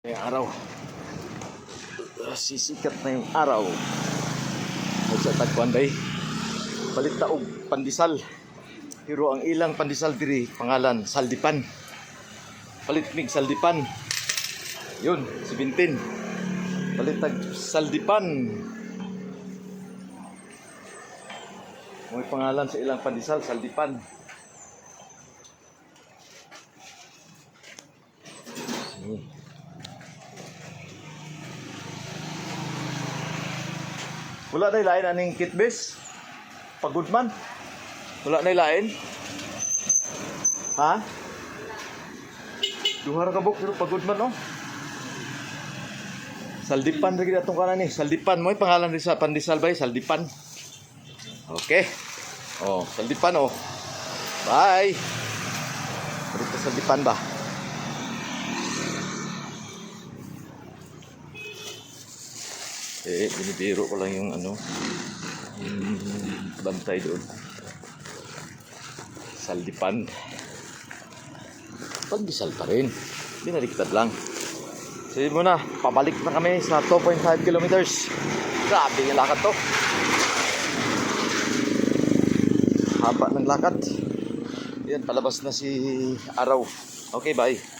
Ngayong araw, sisikat na yung araw. Sa tagpuan day, palit na og pandesal. Pero ang ilang pandesal diri pangalan saldipan. Palit mig saldipan. Yun, 17. Palit tag saldipan. May pangalan sa ilang pandesal, saldipan. Wala na ilain aning kitbes? Pagudman? Wala na ilain? Ha? Duhar ka buk, pero pagudman, no? Saldipan lagi atong kanan ni. Saldipan mo, pangalan rin sa pandesal ba? Saldipan. Okay. Oh, saldipan, oh. Bye. Dito saldipan ba? Binibiro ko lang yung bantay doon. Saldipan. Pandesal pa rin. Binaliktad lang. Sige muna, pabalik na kami sa 2.5 kilometers. Grabe yung lakad to. Haba ng lakad. Yan, palabas na si araw. Okay, bye.